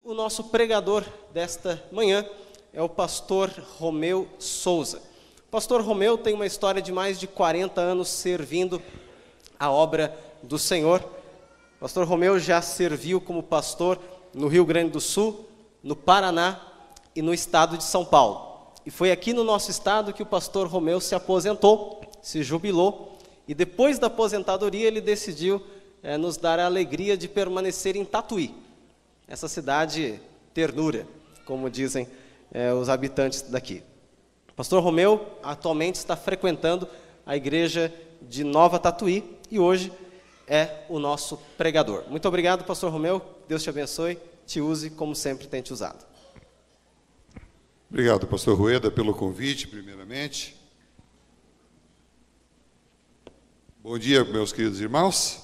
O nosso pregador desta manhã é o pastor Romeu Souza. O pastor Romeu tem uma história de mais de 40 anos servindo a obra do Senhor. O pastor Romeu já serviu como pastor no Rio Grande do Sul, no Paraná e no estado de São Paulo. E foi aqui no nosso estado que o pastor Romeu se aposentou, se jubilou, e depois da aposentadoria ele decidiu nos dar a alegria de permanecer em Tatuí, essa cidade ternura, como dizem os habitantes daqui. O pastor Romeu atualmente está frequentando a igreja de Nova Tatuí e hoje é o nosso pregador. Muito obrigado, pastor Romeu, Deus te abençoe, te use como sempre tem te usado. Obrigado, pastor Rueda, pelo convite, primeiramente. Bom dia, meus queridos irmãos.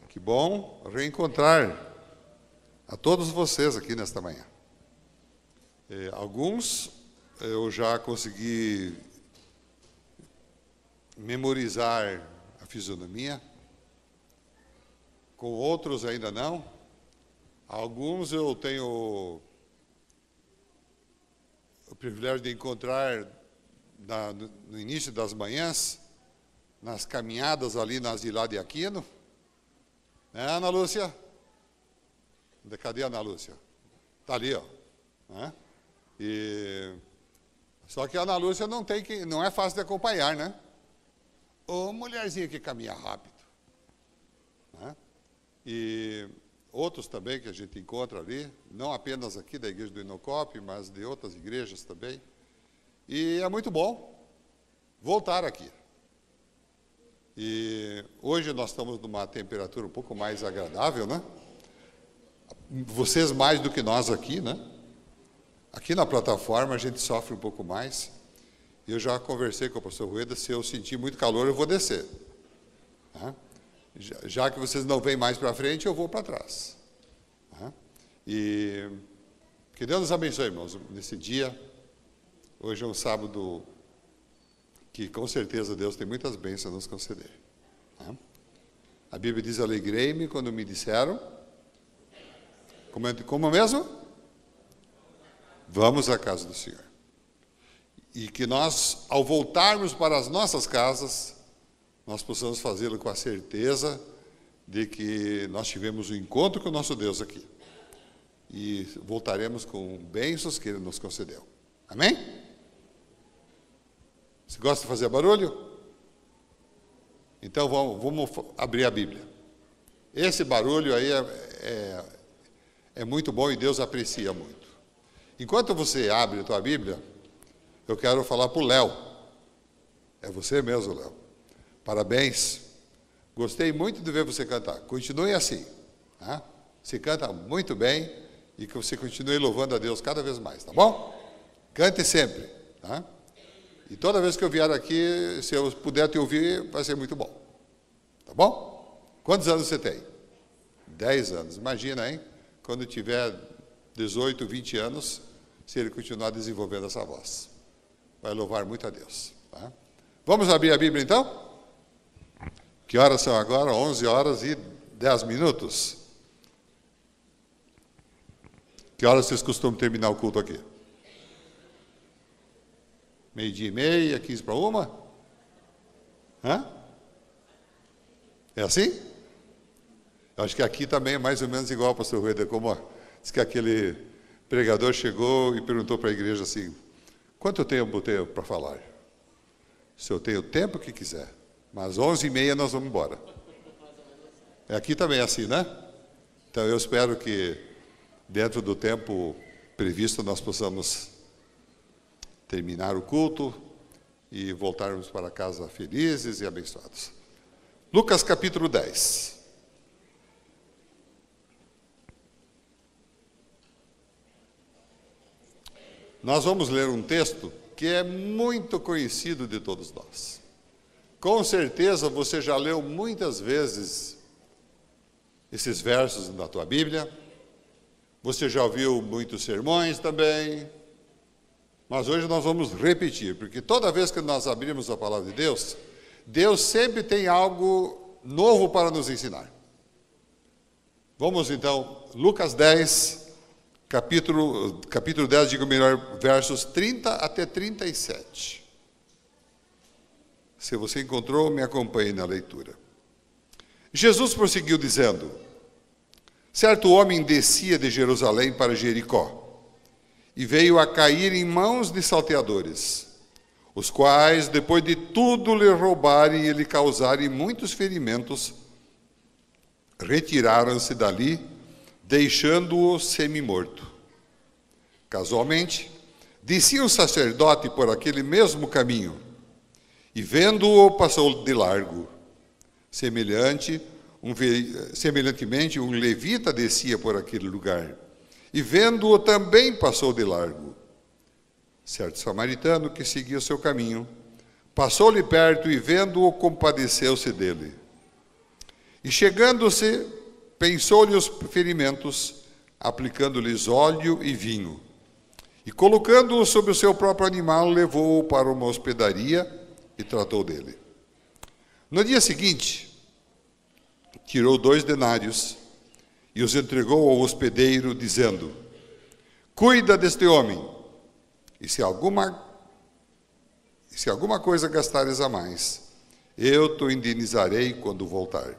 Que bom reencontrar a todos vocês aqui nesta manhã. Alguns eu já consegui memorizar a fisionomia, com outros ainda não. Alguns eu tenho o privilégio de encontrar no início das manhãs, nas caminhadas ali na Zilá de Aquino. Ana Lúcia? Cadê a Ana Lúcia? Está ali, ó. Só que a Ana Lúcia não é fácil de acompanhar, né? Ô, mulherzinha que caminha rápido. E outros também que a gente encontra ali, não apenas aqui da igreja do Inocop, mas de outras igrejas também. E é muito bom voltar aqui. E hoje nós estamos numa temperatura um pouco mais agradável, né? Vocês mais do que nós aqui, né? Aqui na plataforma a gente sofre um pouco mais. Eu já conversei com o pastor Rueda, se eu sentir muito calor eu vou descer. Já que vocês não vêm mais para frente, eu vou para trás. E que Deus nos abençoe, irmãos, nesse dia. Hoje é um sábado que com certeza Deus tem muitas bênçãos a nos conceder. A Bíblia diz, alegrei-me quando me disseram, como mesmo? Vamos à casa do Senhor. E que nós, ao voltarmos para as nossas casas, nós possamos fazê-lo com a certeza de que nós tivemos um encontro com o nosso Deus aqui. E voltaremos com bênçãos que Ele nos concedeu. Amém? Você gosta de fazer barulho? Então vamos abrir a Bíblia. Esse barulho aí é muito bom e Deus aprecia muito. Enquanto você abre a tua Bíblia, eu quero falar para o Léo. É você mesmo, Léo. Parabéns. Gostei muito de ver você cantar. Continue assim. Você canta muito bem e que você continue louvando a Deus cada vez mais, tá bom? Cante sempre, tá? E toda vez que eu vier aqui, se eu puder te ouvir, vai ser muito bom. Tá bom? Quantos anos você tem? 10 anos. Imagina, hein? Quando tiver 18, 20 anos, se ele continuar desenvolvendo essa voz. Vai louvar muito a Deus. Tá? Vamos abrir a Bíblia, então? Que horas são agora? 11 horas e 10 minutos. Que horas vocês costumam terminar o culto aqui? 12:30, 15 para 1? É assim? Eu acho que aqui também é mais ou menos igual, pastor Rueda, como diz que aquele pregador chegou e perguntou para a igreja assim, quanto tempo eu tenho para falar? Se eu tenho o tempo que quiser, mas 11:30 nós vamos embora. Aqui também é assim, né? Então eu espero que dentro do tempo previsto nós possamos terminar o culto e voltarmos para casa felizes e abençoados. Lucas capítulo 10. Nós vamos ler um texto que é muito conhecido de todos nós. Com certeza você já leu muitas vezes esses versos na tua Bíblia. Você já ouviu muitos sermões também. Mas hoje nós vamos repetir, porque toda vez que nós abrimos a palavra de Deus, Deus sempre tem algo novo para nos ensinar. Vamos então, Lucas 10, capítulo 10, digo melhor, versos 30 até 37. Se você encontrou, me acompanhe na leitura. Jesus prosseguiu dizendo: certo homem descia de Jerusalém para Jericó, e veio a cair em mãos de salteadores, os quais, depois de tudo lhe roubarem e lhe causarem muitos ferimentos, retiraram-se dali, deixando-o semi-morto. Casualmente, descia um sacerdote por aquele mesmo caminho, e vendo-o, passou de largo. Semelhantemente, um levita descia por aquele lugar, e vendo-o também passou de largo. Certo samaritano que seguia o seu caminho, passou-lhe perto e vendo-o, compadeceu-se dele. E chegando-se, pensou-lhe os ferimentos, aplicando-lhes óleo e vinho. E colocando-o sobre o seu próprio animal, levou-o para uma hospedaria e tratou dele. No dia seguinte, tirou 2 denários e os entregou ao hospedeiro, dizendo: cuida deste homem, e se alguma coisa gastares a mais, eu te indenizarei quando voltar.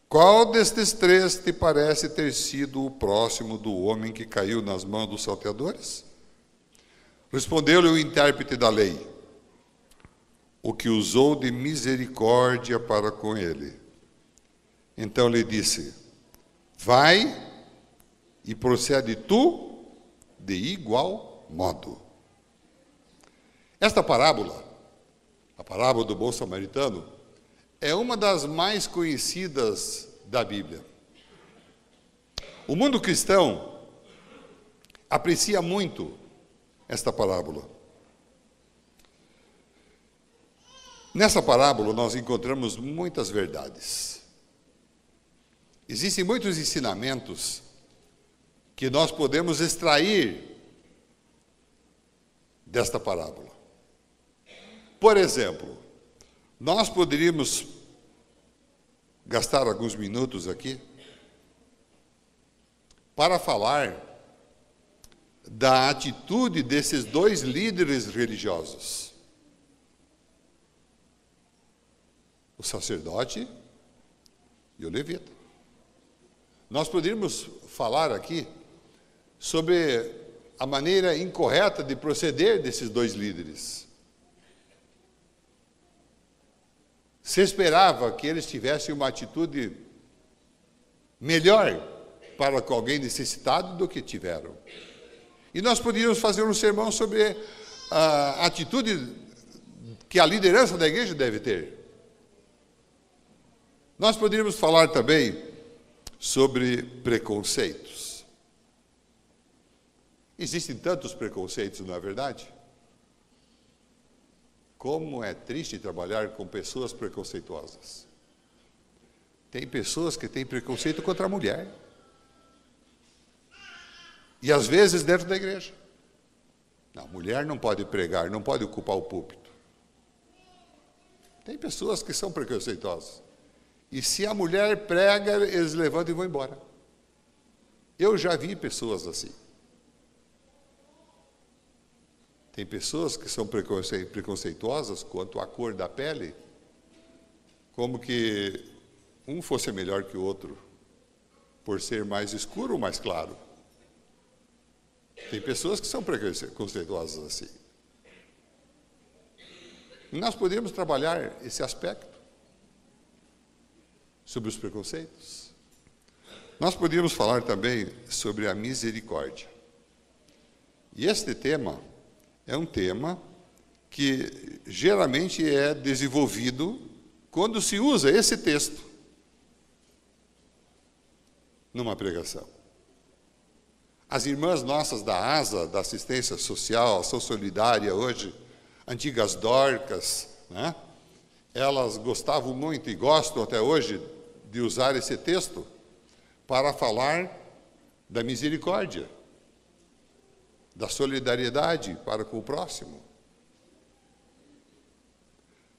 Qual destes 3 te parece ter sido o próximo do homem que caiu nas mãos dos salteadores? Respondeu-lhe o intérprete da lei: o que usou de misericórdia para com ele. Então lhe disse: vai e procede tu de igual modo. Esta parábola, a parábola do bom samaritano, é uma das mais conhecidas da Bíblia. O mundo cristão aprecia muito esta parábola. Nessa parábola nós encontramos muitas verdades. Existem muitos ensinamentos que nós podemos extrair desta parábola. Por exemplo, nós poderíamos gastar alguns minutos aqui para falar da atitude desses 2 líderes religiosos, o sacerdote e o levita. Nós poderíamos falar aqui sobre a maneira incorreta de proceder desses 2 líderes. Se esperava que eles tivessem uma atitude melhor para com alguém necessitado do que tiveram. E nós poderíamos fazer um sermão sobre a atitude que a liderança da igreja deve ter. Nós poderíamos falar também sobre preconceitos. Existem tantos preconceitos, não é verdade? Como é triste trabalhar com pessoas preconceituosas. Tem pessoas que têm preconceito contra a mulher. E às vezes dentro da igreja. Não, a mulher não pode pregar, não pode ocupar o púlpito. Tem pessoas que são preconceituosas. E se a mulher prega, eles levantam e vão embora. Eu já vi pessoas assim. Tem pessoas que são preconceituosas quanto à cor da pele, como que um fosse melhor que o outro, por ser mais escuro ou mais claro. Tem pessoas que são preconceituosas assim. E nós podemos trabalhar esse aspecto sobre os preconceitos. Nós podíamos falar também sobre a misericórdia. E este tema é um tema que geralmente é desenvolvido quando se usa esse texto numa pregação. As irmãs nossas da ASA, da Assistência Social, Ação Solidária hoje, antigas Dorcas, né? Elas gostavam muito e gostam até hoje de usar esse texto para falar da misericórdia, da solidariedade para com o próximo.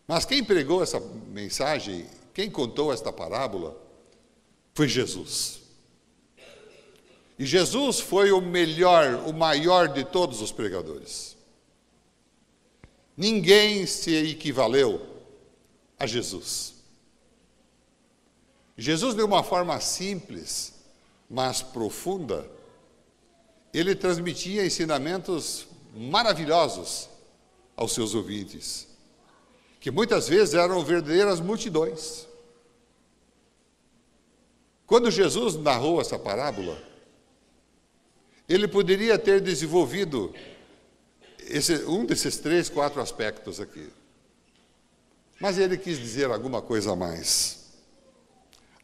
Mas quem pregou essa mensagem, quem contou esta parábola, foi Jesus. E Jesus foi o melhor, o maior de todos os pregadores. Ninguém se equivaleu a Jesus. Jesus, de uma forma simples, mas profunda, ele transmitia ensinamentos maravilhosos aos seus ouvintes, que muitas vezes eram verdadeiras multidões. Quando Jesus narrou essa parábola, ele poderia ter desenvolvido um desses 3, 4 aspectos aqui. Mas ele quis dizer alguma coisa a mais.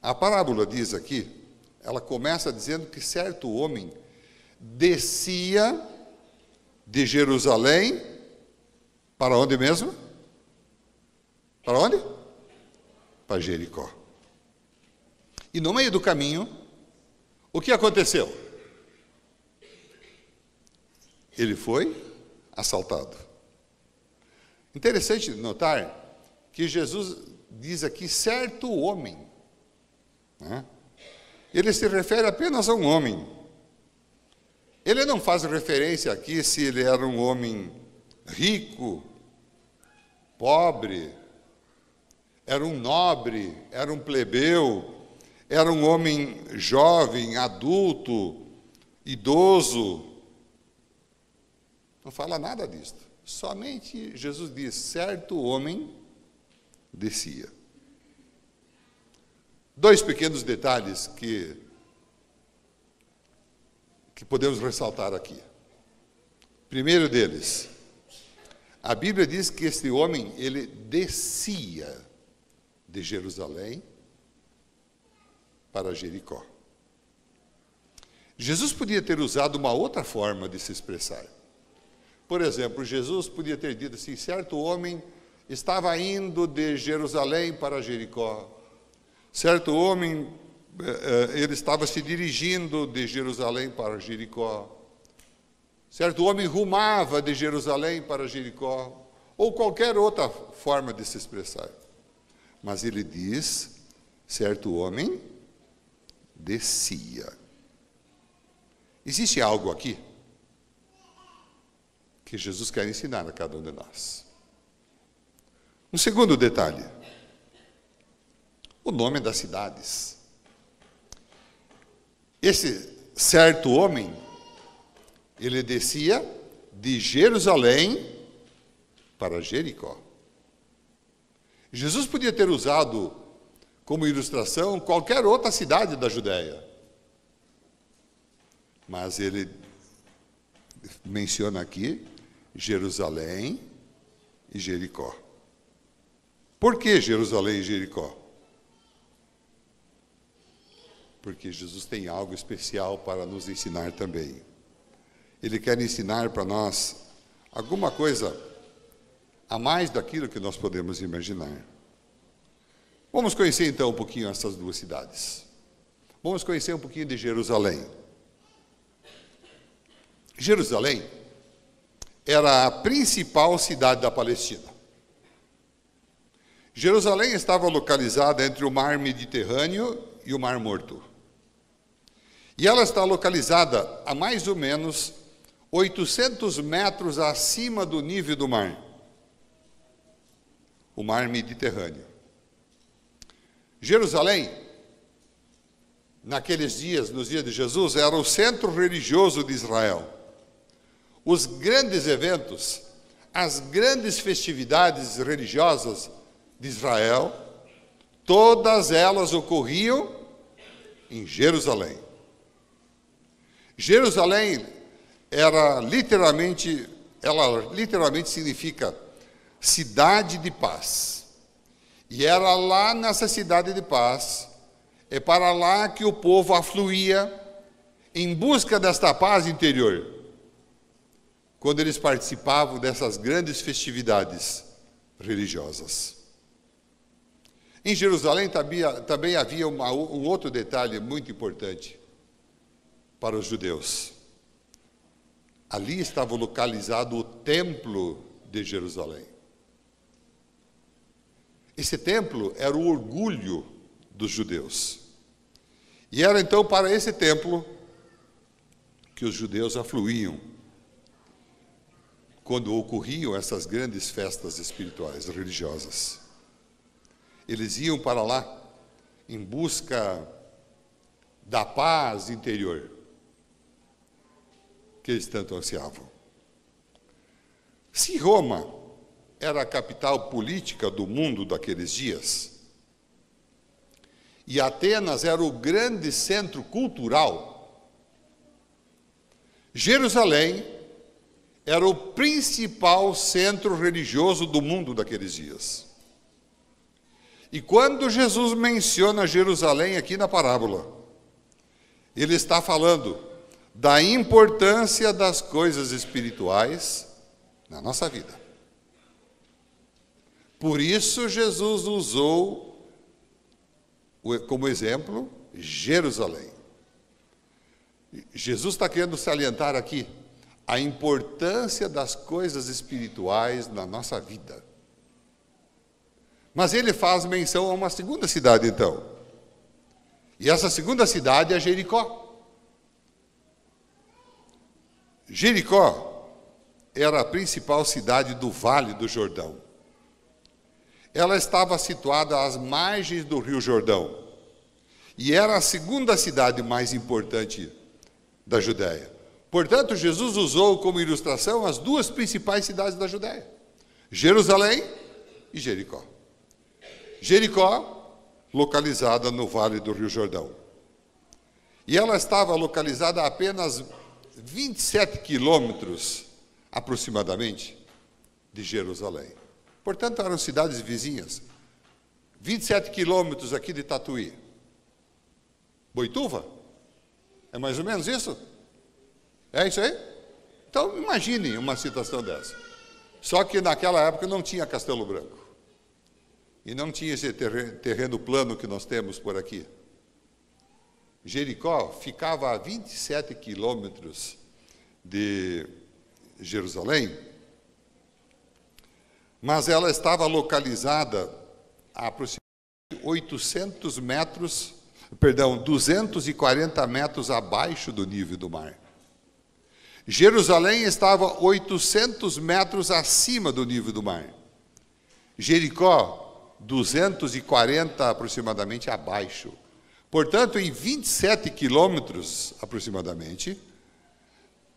A parábola diz aqui, ela começa dizendo que certo homem descia de Jerusalém para onde mesmo? Para onde? Para Jericó. E no meio do caminho, o que aconteceu? Ele foi assaltado. Interessante notar que Jesus diz aqui certo homem, né? Ele se refere apenas a um homem. Ele não faz referência aqui se ele era um homem rico, pobre, era um nobre, era um plebeu, era um homem jovem, adulto, idoso. Não fala nada disso. Somente Jesus diz, certo homem descia. 2 pequenos detalhes que podemos ressaltar aqui. Primeiro deles, a Bíblia diz que este homem, ele descia de Jerusalém para Jericó. Jesus podia ter usado uma outra forma de se expressar. Por exemplo, Jesus podia ter dito assim, certo homem estava indo de Jerusalém para Jericó. Certo homem, ele estava se dirigindo de Jerusalém para Jericó. Certo homem rumava de Jerusalém para Jericó. Ou qualquer outra forma de se expressar. Mas ele diz, certo homem descia. Existe algo aqui que Jesus quer ensinar a cada um de nós. Um segundo detalhe. O nome das cidades. Esse certo homem, ele descia de Jerusalém para Jericó. Jesus podia ter usado como ilustração qualquer outra cidade da Judéia. Mas ele menciona aqui Jerusalém e Jericó. Por que Jerusalém e Jericó? Porque Jesus tem algo especial para nos ensinar também. Ele quer ensinar para nós alguma coisa a mais daquilo que nós podemos imaginar. Vamos conhecer então um pouquinho essas 2 cidades. Vamos conhecer um pouquinho de Jerusalém. Jerusalém era a principal cidade da Palestina. Jerusalém estava localizada entre o mar Mediterrâneo e o Mar Morto. E ela está localizada a mais ou menos 800 metros acima do nível do mar. O mar Mediterrâneo. Jerusalém, naqueles dias, nos dias de Jesus, era o centro religioso de Israel. Os grandes eventos, as grandes festividades religiosas de Israel, todas elas ocorriam em Jerusalém. Jerusalém ela literalmente significa cidade de paz. E era lá nessa cidade de paz, é para lá que o povo afluía em busca desta paz interior, quando eles participavam dessas grandes festividades religiosas. Em Jerusalém também havia um outro detalhe muito importante para os judeus. Ali estava localizado o templo de Jerusalém. Esse templo era o orgulho dos judeus. E era então para esse templo que os judeus afluíam quando ocorriam essas grandes festas espirituais, religiosas. Eles iam para lá em busca da paz interior que eles tanto ansiavam. Se Roma era a capital política do mundo daqueles dias, e Atenas era o grande centro cultural, Jerusalém era o principal centro religioso do mundo daqueles dias. E quando Jesus menciona Jerusalém aqui na parábola, ele está falando da importância das coisas espirituais na nossa vida. Por isso Jesus usou como exemplo Jerusalém. Jesus está querendo salientar aqui a importância das coisas espirituais na nossa vida. Mas ele faz menção a uma segunda cidade, então. E essa segunda cidade é Jericó. Jericó era a principal cidade do Vale do Jordão. Ela estava situada às margens do Rio Jordão. E era a segunda cidade mais importante da Judéia. Portanto, Jesus usou como ilustração as duas principais cidades da Judéia: Jerusalém e Jericó. Jericó, localizada no Vale do Rio Jordão. E ela estava localizada a apenas 27 quilômetros, aproximadamente, de Jerusalém. Portanto, eram cidades vizinhas. 27 quilômetros aqui de Tatuí. Boituva? É mais ou menos isso? É isso aí? Então, imagine uma situação dessa. Só que naquela época não tinha Castelo Branco. E não tinha esse terreno plano que nós temos por aqui. Jericó ficava a 27 quilômetros de Jerusalém, mas ela estava localizada a aproximadamente 240 metros abaixo do nível do mar. Jerusalém estava 800 metros acima do nível do mar. Jericó, 240 aproximadamente abaixo. Portanto, em 27 quilômetros aproximadamente,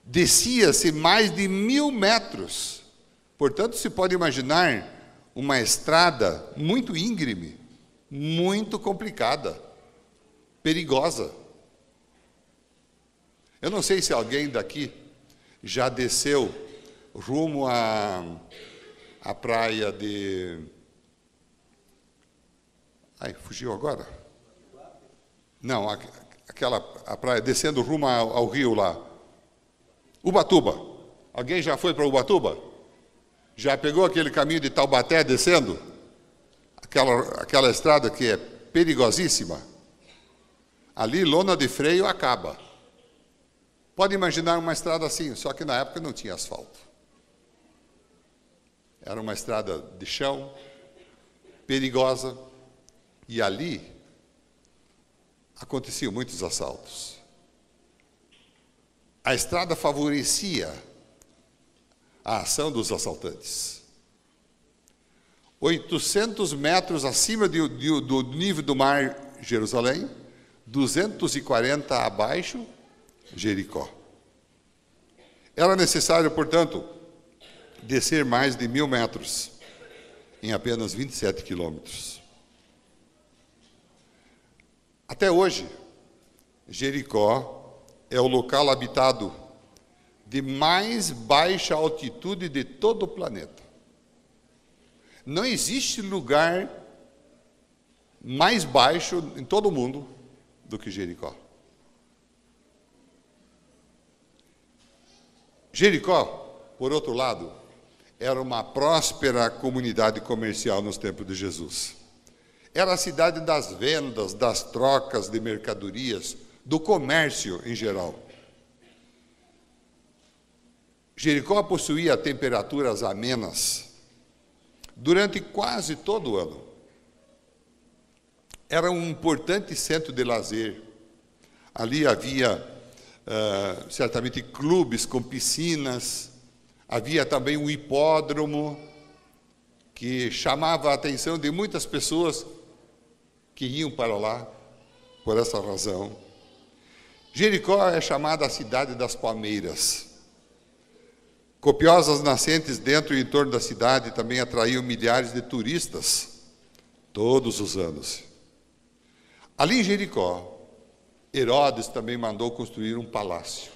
descia-se mais de 1.000 metros. Portanto, se pode imaginar uma estrada muito íngreme, muito complicada, perigosa. Eu não sei se alguém daqui já desceu rumo à praia de... Ai, fugiu agora? Não, a praia descendo rumo ao rio lá. Ubatuba. Alguém já foi para Ubatuba? Já pegou aquele caminho de Taubaté descendo? Aquela estrada que é perigosíssima? Ali, lona de freio acaba. Pode imaginar uma estrada assim, só que na época não tinha asfalto. Era uma estrada de chão, perigosa, e ali aconteciam muitos assaltos. A estrada favorecia a ação dos assaltantes. 800 metros acima do nível do mar, Jerusalém, 240 abaixo, Jericó. Era necessário, portanto, descer mais de 1.000 metros em apenas 27 quilômetros. Até hoje, Jericó é o local habitado de mais baixa altitude de todo o planeta. Não existe lugar mais baixo em todo o mundo do que Jericó. Jericó, por outro lado, era uma próspera comunidade comercial nos tempos de Jesus. Era a cidade das vendas, das trocas de mercadorias, do comércio em geral. Jericó possuía temperaturas amenas durante quase todo o ano. Era um importante centro de lazer. Ali havia certamente clubes com piscinas, havia também um hipódromo que chamava a atenção de muitas pessoas que iam para lá por essa razão. Jericó é chamada a cidade das palmeiras. Copiosas nascentes dentro e em torno da cidade também atraíam milhares de turistas todos os anos. Ali em Jericó, Herodes também mandou construir um palácio.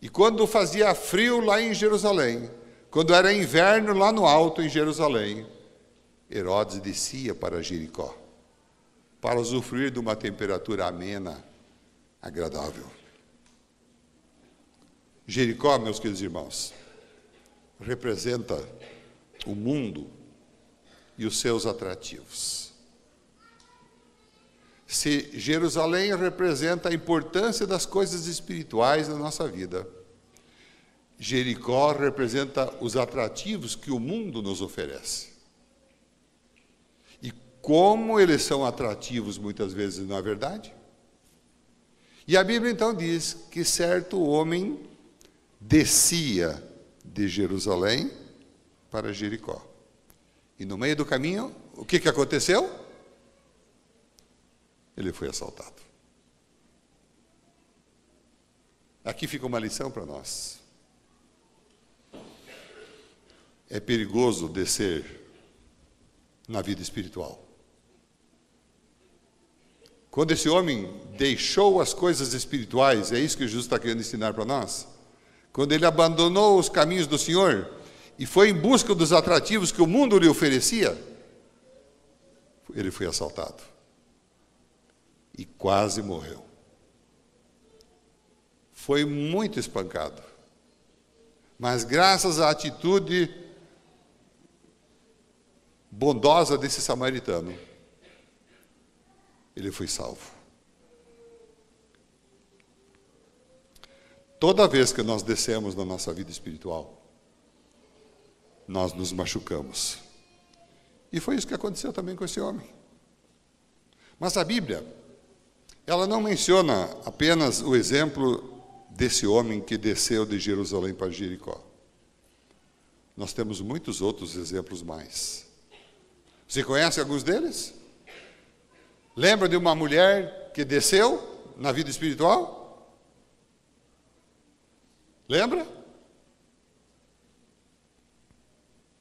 E quando fazia frio lá em Jerusalém, quando era inverno lá no alto em Jerusalém, Herodes descia para Jericó, para usufruir de uma temperatura amena, agradável. Jericó, meus queridos irmãos, representa o mundo e os seus atrativos. Se Jerusalém representa a importância das coisas espirituais na nossa vida, Jericó representa os atrativos que o mundo nos oferece. E como eles são atrativos muitas vezes, não é verdade? E a Bíblia então diz que certo homem descia de Jerusalém para Jericó. E no meio do caminho, o que aconteceu? Ele foi assaltado. Aqui fica uma lição para nós. É perigoso descer na vida espiritual. Quando esse homem deixou as coisas espirituais, é isso que Jesus está querendo ensinar para nós? Quando ele abandonou os caminhos do Senhor e foi em busca dos atrativos que o mundo lhe oferecia, ele foi assaltado e quase morreu. Foi muito espancado, mas graças à atitude bondosa desse samaritano, ele foi salvo. Toda vez que nós descemos na nossa vida espiritual, nós nos machucamos. E foi isso que aconteceu também com esse homem. Mas a Bíblia, ela não menciona apenas o exemplo desse homem que desceu de Jerusalém para Jericó. Nós temos muitos outros exemplos mais. Você conhece alguns deles? Lembra de uma mulher que desceu na vida espiritual? Lembra?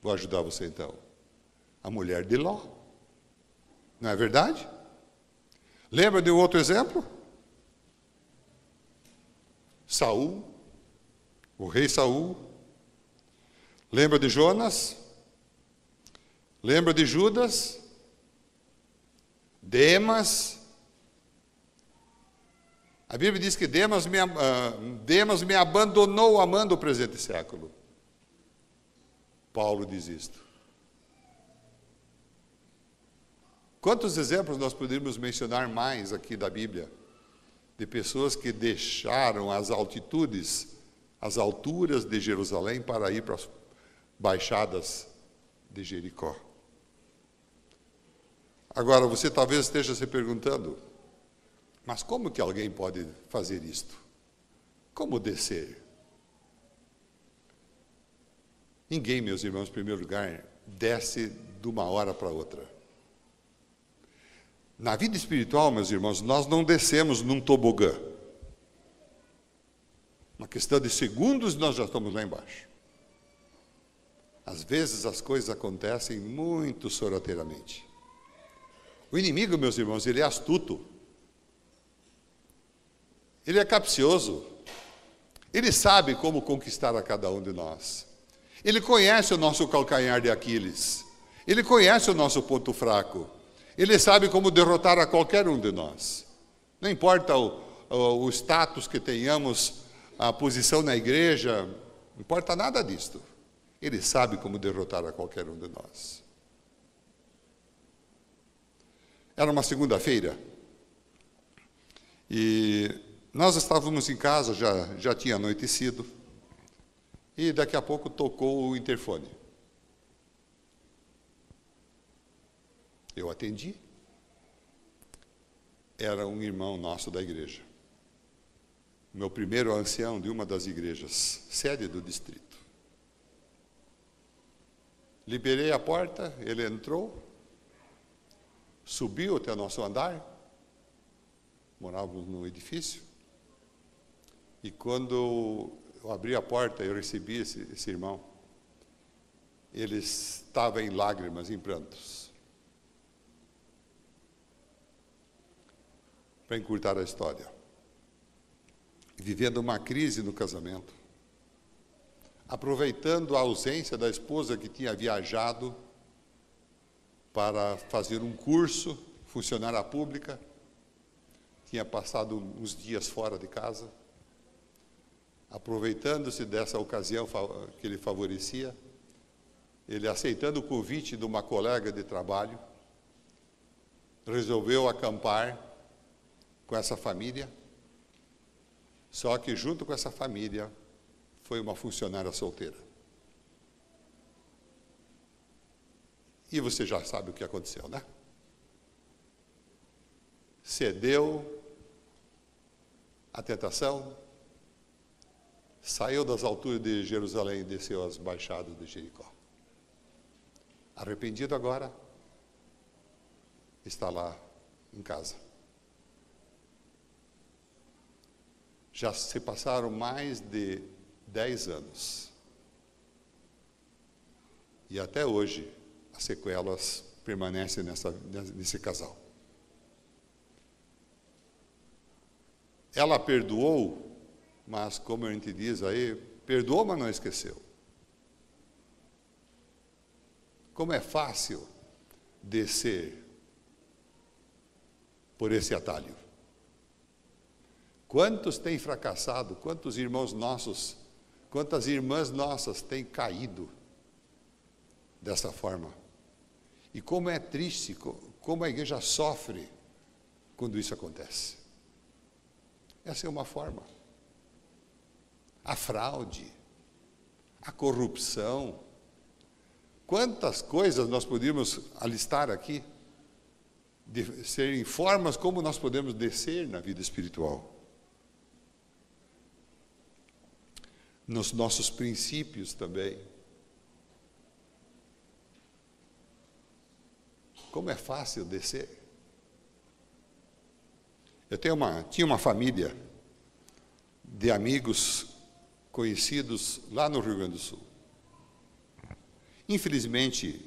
Vou ajudar você então. A mulher de Ló. Não é verdade? Lembra de um outro exemplo? Saul, o rei Saul. Lembra de Jonas? Lembra de Judas? Demas? A Bíblia diz que Demas me abandonou amando o presente século. Paulo diz isto. Quantos exemplos nós poderíamos mencionar mais aqui da Bíblia? De pessoas que deixaram as altitudes, as alturas de Jerusalém para ir para as baixadas de Jericó. Agora, você talvez esteja se perguntando, mas como que alguém pode fazer isto? Como descer? Ninguém, meus irmãos, em primeiro lugar, desce de uma hora para outra. Na vida espiritual, meus irmãos, nós não descemos num tobogã. Uma questão de segundos, nós já estamos lá embaixo. Às vezes as coisas acontecem muito sorrateiramente. O inimigo, meus irmãos, ele é astuto. Ele é capcioso. Ele sabe como conquistar a cada um de nós. Ele conhece o nosso calcanhar de Aquiles. Ele conhece o nosso ponto fraco. Ele sabe como derrotar a qualquer um de nós. Não importa o status que tenhamos, a posição na igreja, não importa nada disto. Ele sabe como derrotar a qualquer um de nós. Era uma segunda-feira e nós estávamos em casa, já tinha anoitecido, e daqui a pouco tocou o interfone. Eu atendi. Era um irmão nosso da igreja. meu primeiro ancião de uma das igrejas, sede do distrito. Liberei a porta, ele entrou, subiu até o nosso andar, morávamos no edifício, e quando eu abri a porta, eu recebi esse irmão, ele estava em lágrimas, em prantos. Para encurtar a história, vivendo uma crise no casamento, aproveitando a ausência da esposa que tinha viajado para fazer um curso, funcionária pública, tinha passado uns dias fora de casa, aproveitando-se dessa ocasião que ele favorecia, ele aceitando o convite de uma colega de trabalho, resolveu acampar com essa família, só que junto com essa família foi uma funcionária solteira. E você já sabe o que aconteceu, né? Cedeu à tentação, saiu das alturas de Jerusalém e desceu às baixadas de Jericó. Arrependido agora, está lá em casa. Já se passaram mais de 10 anos. E até hoje, as sequelas permanecem nesse casal. Ela perdoou, mas como a gente diz aí, perdoou, mas não esqueceu. Como é fácil descer por esse atalho. Quantos têm fracassado, quantos irmãos nossos, quantas irmãs nossas têm caído dessa forma. E como é triste, como a igreja sofre quando isso acontece. Essa é uma forma. A fraude, a corrupção. Quantas coisas nós podíamos alistar aqui, de serem formas como nós podemos descer na vida espiritual. Nos nossos princípios também. Como é fácil descer. Eu tinha uma família de amigos conhecidos lá no Rio Grande do Sul. Infelizmente,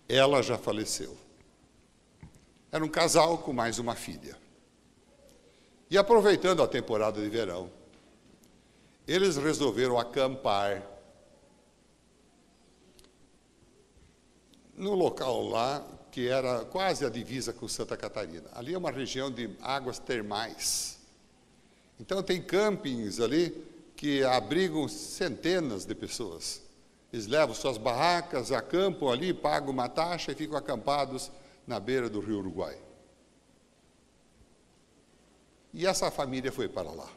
ela já faleceu. Era um casal com mais uma filha. E aproveitando a temporada de verão, eles resolveram acampar no local lá que era quase a divisa com Santa Catarina. Ali é uma região de águas termais. Então tem campings ali que abrigam centenas de pessoas. Eles levam suas barracas, acampam ali, pagam uma taxa e ficam acampados na beira do rio Uruguai. E essa família foi para lá.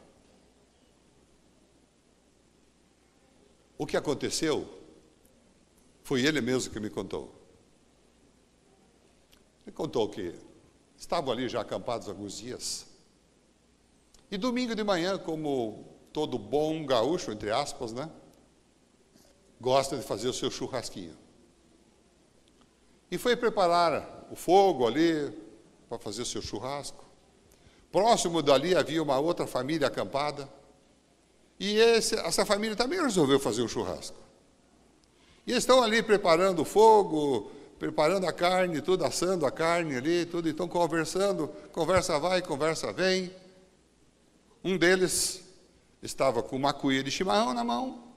O que aconteceu foi ele mesmo que me contou. Ele contou que estavam ali já acampados alguns dias. E domingo de manhã, como todo bom gaúcho, entre aspas, né? Gosta de fazer o seu churrasquinho. E foi preparar o fogo ali para fazer o seu churrasco. Próximo dali havia uma outra família acampada. E essa família também resolveu fazer um churrasco. E estão ali preparando o fogo, preparando a carne, tudo, assando a carne ali, tudo. Então conversando, conversa vai, conversa vem. Um deles estava com uma cuia de chimarrão na mão,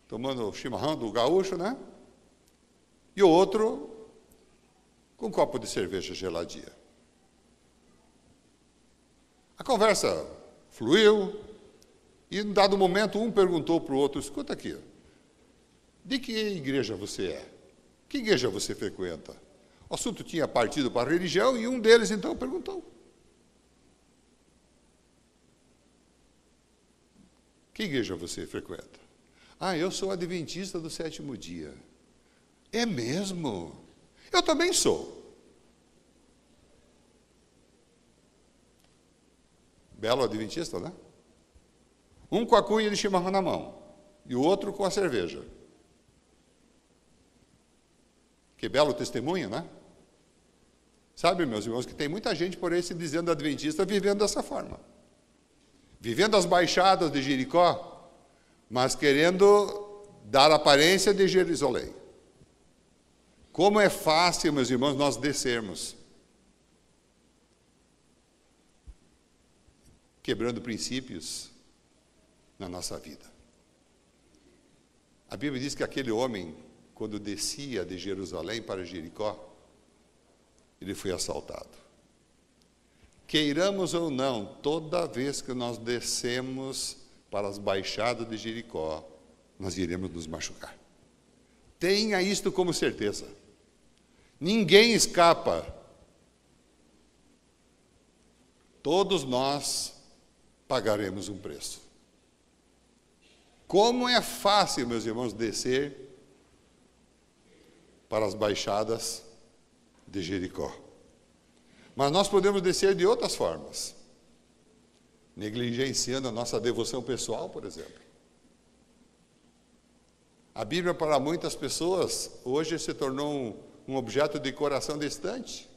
tomando o chimarrão do gaúcho, né? E o outro com um copo de cerveja geladinha. A conversa fluiu, e em dado momento um perguntou para o outro: escuta aqui, de que igreja você é? Que igreja você frequenta? O assunto tinha partido para a religião e um deles então perguntou: que igreja você frequenta? Ah, eu sou adventista do sétimo dia. É mesmo? Eu também sou. Belo adventista, né? Um com a cuia de chimarrão na mão e o outro com a cerveja. Que belo testemunho, né? Sabe, meus irmãos, que tem muita gente por aí se dizendo adventista vivendo dessa forma. Vivendo as baixadas de Jericó, mas querendo dar aparência de Jerusalém. Como é fácil, meus irmãos, nós descermos. Quebrando princípios na nossa vida. A Bíblia diz que aquele homem, quando descia de Jerusalém para Jericó, ele foi assaltado. Queiramos ou não, toda vez que nós descemos para as baixadas de Jericó, nós iremos nos machucar. Tenha isto como certeza. Ninguém escapa. Todos nós pagaremos um preço. Como é fácil, meus irmãos, descer para as baixadas de Jericó. Mas nós podemos descer de outras formas, negligenciando a nossa devoção pessoal, por exemplo. A Bíblia, para muitas pessoas, hoje se tornou um objeto de coração distante.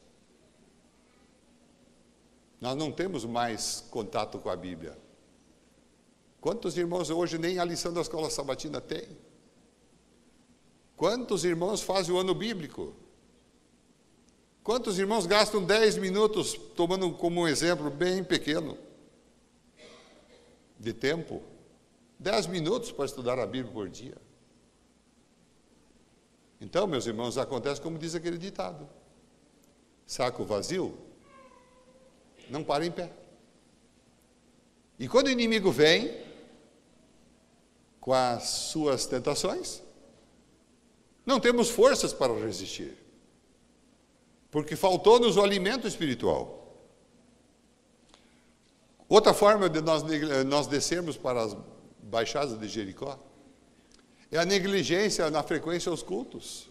Nós não temos mais contato com a Bíblia. Quantos irmãos hoje nem a lição da escola sabatina tem? Quantos irmãos fazem o ano bíblico? Quantos irmãos gastam 10 minutos, tomando como um exemplo bem pequeno de tempo, 10 minutos para estudar a Bíblia por dia? Então, meus irmãos, acontece como diz aquele ditado: saco vazio não para em pé. E quando o inimigo vem com as suas tentações, não temos forças para resistir, porque faltou-nos o alimento espiritual. Outra forma de nós descermos para as baixadas de Jericó é a negligência na frequência aos cultos.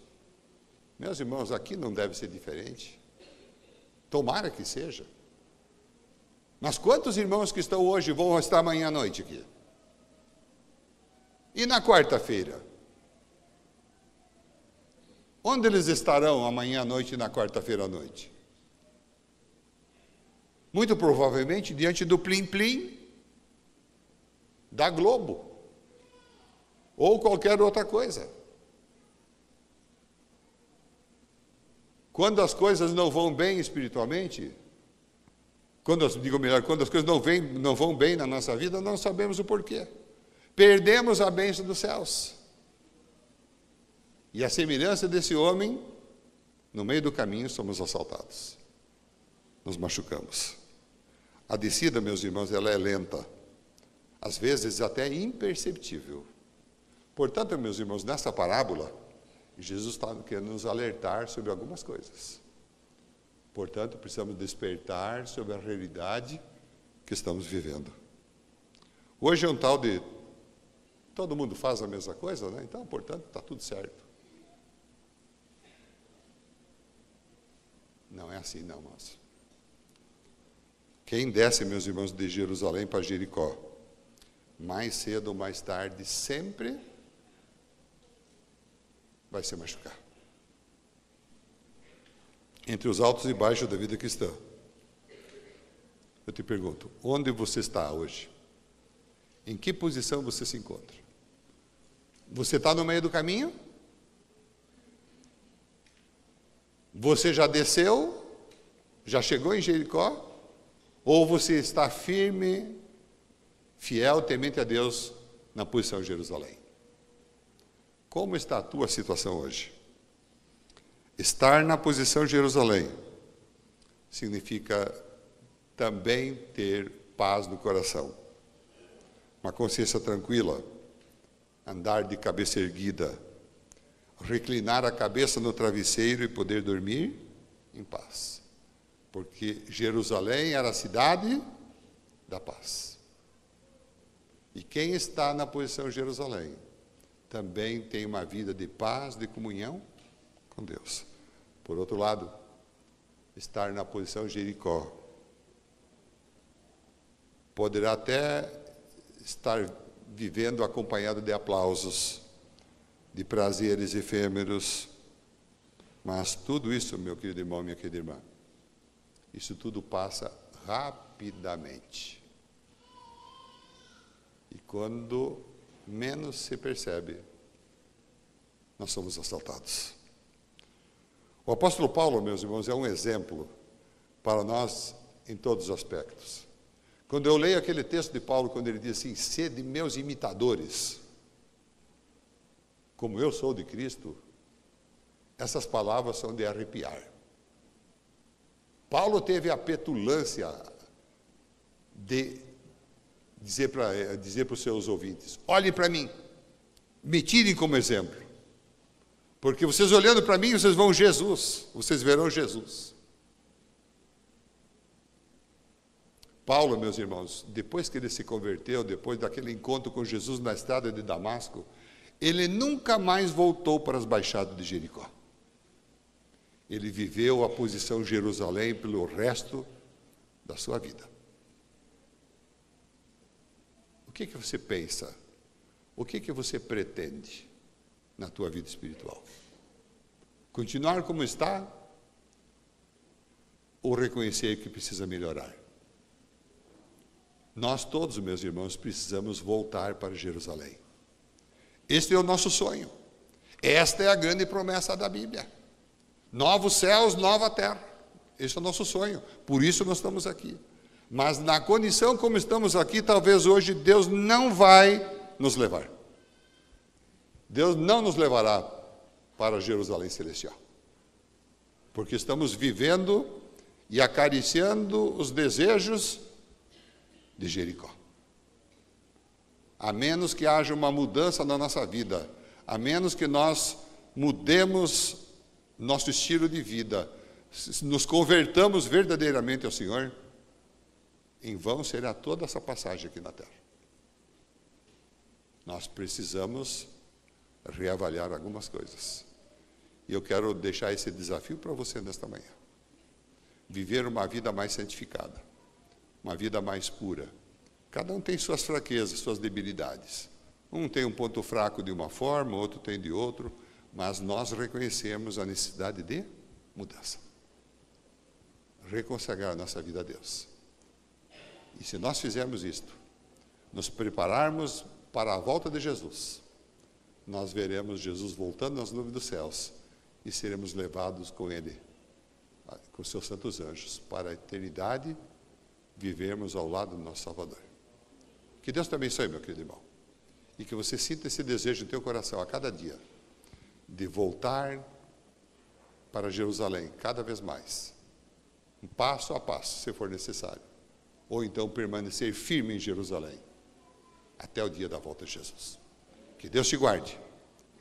Meus irmãos, aqui não deve ser diferente. Tomara que seja. Mas quantos irmãos que estão hoje vão estar amanhã à noite aqui? E na quarta-feira? Onde eles estarão amanhã à noite e na quarta-feira à noite? Muito provavelmente diante do plim-plim da Globo. Ou qualquer outra coisa. Quando as coisas não vão bem espiritualmente, quando as coisas não vão bem na nossa vida, não sabemos o porquê. Perdemos a bênção dos céus. E a semelhança desse homem, no meio do caminho somos assaltados. Nos machucamos. A descida, meus irmãos, ela é lenta. Às vezes até imperceptível. Portanto, meus irmãos, nessa parábola, Jesus está querendo nos alertar sobre algumas coisas. Portanto, precisamos despertar sobre a realidade que estamos vivendo. Hoje é um tal de... todo mundo faz a mesma coisa, né? Então, portanto, está tudo certo. Não é assim, não, moço. Quem desce, meus irmãos, de Jerusalém para Jericó, mais cedo ou mais tarde, sempre vai se machucar. Entre os altos e baixos da vida cristã. Eu te pergunto, onde você está hoje? Em que posição você se encontra? Você está no meio do caminho? Você já desceu? Já chegou em Jericó? Ou você está firme, fiel, temente a Deus, na posição de Jerusalém? Como está a tua situação hoje? Estar na posição de Jerusalém significa também ter paz no coração, uma consciência tranquila, andar de cabeça erguida, reclinar a cabeça no travesseiro e poder dormir em paz. Porque Jerusalém era a cidade da paz. E quem está na posição de Jerusalém também tem uma vida de paz, de comunhão com Deus. Por outro lado, estar na posição de Jericó poderá até estar vivendo acompanhado de aplausos, de prazeres efêmeros, mas tudo isso, meu querido irmão, minha querida irmã, isso tudo passa rapidamente. E quando menos se percebe, nós somos assaltados. O apóstolo Paulo, meus irmãos, é um exemplo para nós em todos os aspectos. Quando eu leio aquele texto de Paulo, quando ele diz assim, sede meus imitadores, como eu sou de Cristo, essas palavras são de arrepiar. Paulo teve a petulância de dizer para os seus ouvintes, olhem para mim, me tirem como exemplo, porque vocês olhando para mim, vocês vão Jesus, vocês verão Jesus. Paulo, meus irmãos, depois que ele se converteu, depois daquele encontro com Jesus na estrada de Damasco, ele nunca mais voltou para as baixadas de Jericó. Ele viveu a posição Jerusalém pelo resto da sua vida. O que você pensa? O que você pretende na tua vida espiritual? Continuar como está? Ou reconhecer que precisa melhorar? Nós todos, meus irmãos, precisamos voltar para Jerusalém. Este é o nosso sonho. Esta é a grande promessa da Bíblia. Novos céus, nova terra. Esse é o nosso sonho. Por isso nós estamos aqui. Mas na condição como estamos aqui, talvez hoje Deus não vai nos levar. Deus não nos levará para Jerusalém celestial. Porque estamos vivendo e acariciando os desejos de Jericó. A menos que haja uma mudança na nossa vida, a menos que nós mudemos nosso estilo de vida, nos convertamos verdadeiramente ao Senhor, em vão será toda essa passagem aqui na terra. Nós precisamos reavaliar algumas coisas. E eu quero deixar esse desafio para você nesta manhã. Viver uma vida mais santificada, uma vida mais pura. Cada um tem suas fraquezas, suas debilidades. Um tem um ponto fraco de uma forma, outro tem de outro, mas nós reconhecemos a necessidade de mudança. Reconsagrar nossa vida a Deus. E se nós fizermos isto, nos prepararmos para a volta de Jesus, nós veremos Jesus voltando nas nuvens dos céus e seremos levados com Ele, com seus santos anjos, para a eternidade, vivermos ao lado do nosso Salvador. Que Deus te abençoe, meu querido irmão, e que você sinta esse desejo no teu coração a cada dia, de voltar para Jerusalém cada vez mais, um passo a passo, se for necessário, ou então permanecer firme em Jerusalém, até o dia da volta de Jesus. Que Deus te guarde,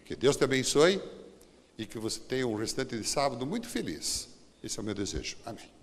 que Deus te abençoe, e que você tenha um restante de sábado muito feliz. Esse é o meu desejo. Amém.